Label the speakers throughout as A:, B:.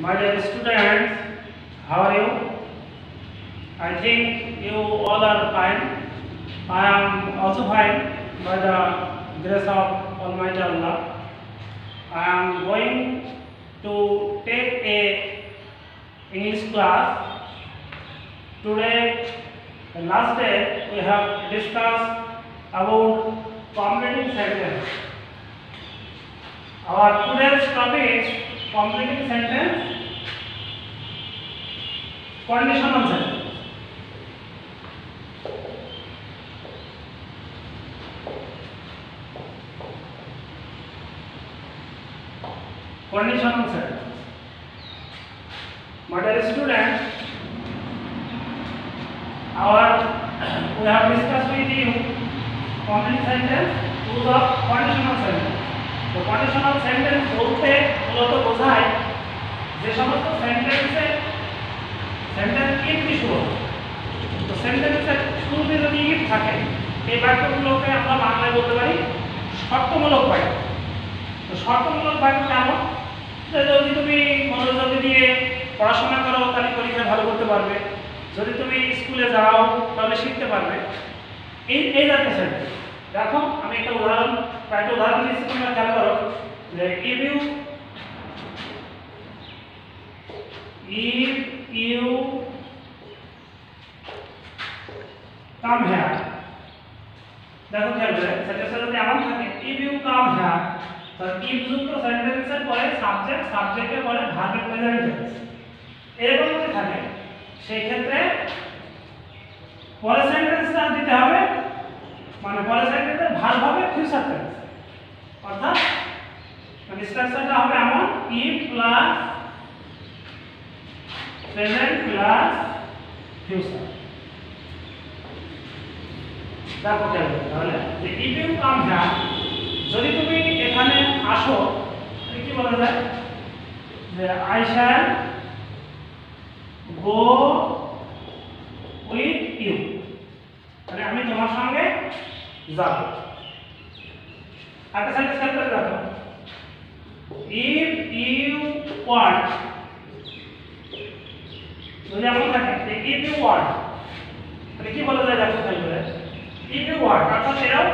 A: My dear students, how are you? I think you all are fine. I am also fine by the grace of Almighty Allah. I am going to take a English class. Today, the last day, we have discussed about completing sentence. Our today's topic is completing sentence, conditional sentence. Conditional sentence. My dear students, we have discussed with you completing sentence, use of conditional sentence. তো conditional sentence বলতে মূলত বোঝায় যে সমস্ত sentence if দিয়ে শুরু হয়। তো সেন্টেন্সের শুরুতে যদি ইফ থাকে এই বাক্যগুলোকে আমরা বাংলায় বলতে পারি শর্তমূলক বাক্য। তো শর্তমূলক বাক্য কেমন? যদি তুমি মনোযোগ দিয়ে পড়াশোনা করো তাহলে পরীক্ষায় ভালো করতে পারবে, যদি তুমি স্কুলে যাও তাহলে শিখতে পারবে, এই জাতীয় সেন্টেন্স। দেখো আমি একটা উদাহরণ দিচ্ছি, তোমরা খেয়াল করো যে if you come here, দেখো খেয়াল করে সেন্টেন্সটা যদি এমন থাকে if you come here, তাহলে if যুক্ত সেন্টেন্সের পরে সাবজেক্টের পরে ভার্বের প্রেজেন্ট টেন্স এরকম যদি থাকে সেই ক্ষেত্রে পরের সেন্টেন্সটা দিতে হবে, মানে পরের সেন্টেন্সের ভার্ব হবে ফিউচার টেন্স। অর্থাৎ মানে স্ট্রাকচারটা হবে এমন if plus present plus future. দেখো তাহলে যে if you come here, যদি তুমি এখানে আসো কি বলা যায় যে I shall go with you, মানে আমি তোমার সঙ্গে যাব। একটা সেন্টেন্স খেয়াল করে দেখো if you want, যদি এমন থাকে যে if you want, তাহলে কি বলা যায় দেখো খেয়াল করে if you want, অর্থাৎ এটাও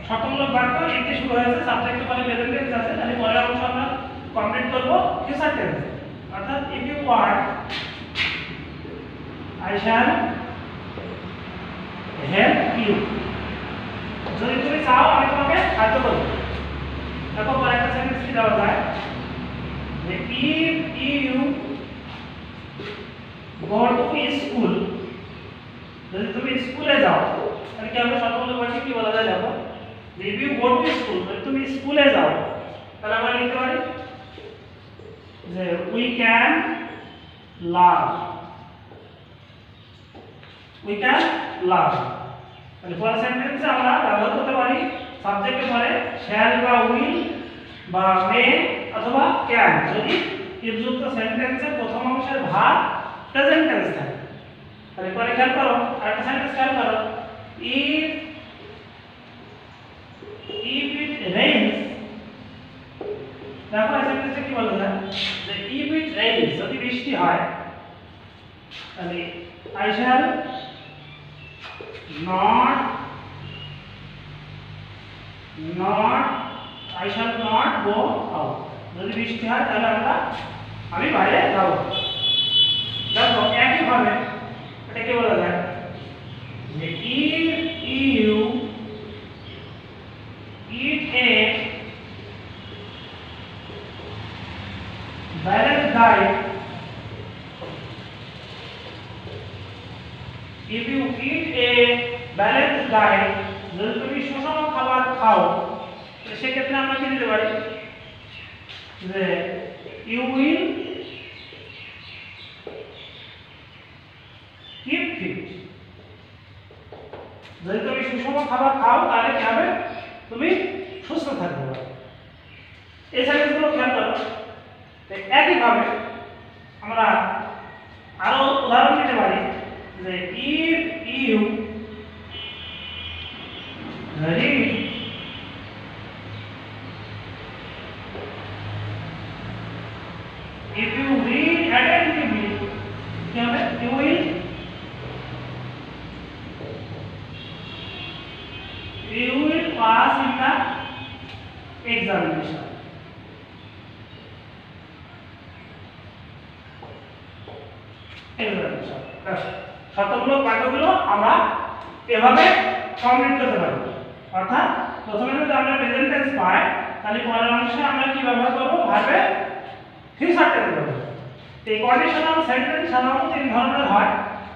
A: শর্তমূলক বাক্য, if দিয়ে শুরু হয়েছে সাবজেক্টের পরে প্রেজেন্ট টেন্স আছে, তাহলে পরের অংশ আমরা কমপ্লিট করব ফিউচার টেন্স। অর্থাৎ if you want I shall help you, যদি তুমি চাও আমি তোমাকে সাহায্য করব। দেখো পরে একটা সেন্টেন্স কি দেওয়া যায় যে if you go to school, যদি তুমি স্কুলে যাও তাহলে কি আমরা শর্তমূলক বাক্যে কি বলা যায় দেখো যে if you go to school, যদি তুমি স্কুলে যাও তাহলে আমরা লিখতে পারি যে we can learn, তাহলে পরের সেন্টেন্সে আমরা ব্যবহার করতে পারি সাবজেক্টের পরে shall বা will বা may অথবা can, যদি if যুক্ত সেন্টেন্সের প্রথম অংশের ভার্ব প্রেজেন্ট টেন্স থাকে। তাহলে পরে খেয়াল করো আরেকটা সেন্টেন্স খেয়াল করো if it rains, দেখো এই সেন্টেন্সে কি বলা যায় যে if it rains, যদি বৃষ্টি হয় তাহলে I shall not go out, যদি বৃষ্টি হয় তাহলে আমি বাইরে যাব। দেখো একই ভাবে এটা কি বলা যায় যে if you eat a balanced diet, if you eat a balanced diet, যদি তুমি সুষম খাবার খাও সেক্ষেত্রে আমরা কি দিতে পারি যে you will keep fit, যদি তুমি সুষম খাবার খাও তাহলে কি হবে তুমি সুস্থ থাকবে। এই সেন্টেন্সগুলো খেয়াল করো। একইভাবে আমরা আরো উদাহরণ দিতে পারি যে if you read if you read কি হবে you will pass in the examination. শর্তমূলক বাক্যগুলো আমরা এভাবে কমপ্লিট করতে পারি। অর্থাৎ প্রথমে যদি আমরা প্রেজেন্ট টেন্স পাই তাহলে পরের অংশে আমরা কি ব্যবহার করব ভার্বে ফিউচার টেন্স ব্যবহার করব। এই কন্ডিশনাল সেন্টেন্স সাধারণত তিন ধরনের হয়,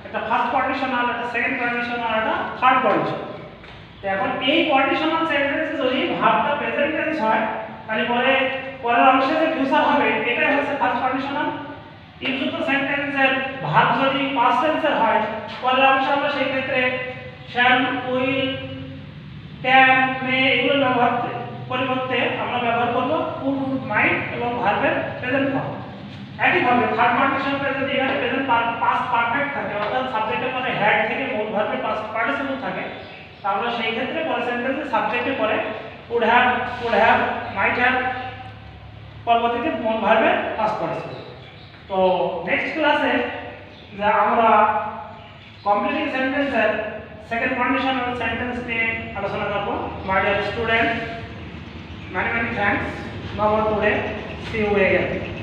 A: একটা ফার্স্ট কন্ডিশনাল, একটা সেকেন্ড কন্ডিশনাল, একটা থার্ড কন্ডিশনাল। তো এখন এই কন্ডিশনাল সেন্টেন্সে যদি ভার্বটা প্রেজেন্ট টেন্স হয় তাহলে পরের অংশে যে ফিউচার হবে এটাই হচ্ছে ফার্স্ট কন্ডিশনাল। ইফযুক্ত সেন্টেন্সের ভার্ব যদি পাস্ট টেন্সের হয় পরের অংশে আমরা সেই ক্ষেত্রে শ্যাল, উইল, ক্যান, মে এগুলো পরিবর্তে আমরা ব্যবহার করব কুড, উড, মাইট এবং ভার্বের প্রেজেন্ট ফর্ম। একইভাবে থার্ড কন্ডিশনটা যদি এখানে প্রেজেন্ট পাস্ট পারফেক্ট থাকে অর্থাৎ সাবজেক্টের পরে হ্যাড থেকে মূল ভার্বের পাস্ট পার্টিসিপল থাকে তাহলে সেই ক্ষেত্রে পরের সেন্টেন্সে সাবজেক্টের পরে উড হ্যাভ, মাইট হ্যাভ পরবর্তীতে মূল ভার্বের পাস্ট পার্টিসিপল। তো নেক্সট ক্লাসে যে আমরা কমপ্লিটিং সেন্টেন্সের সেকেন্ড কন্ডিশনাল সেন্টেন্স নিয়ে আলোচনা করব। My dear student, many thanks. Now for today, see you again.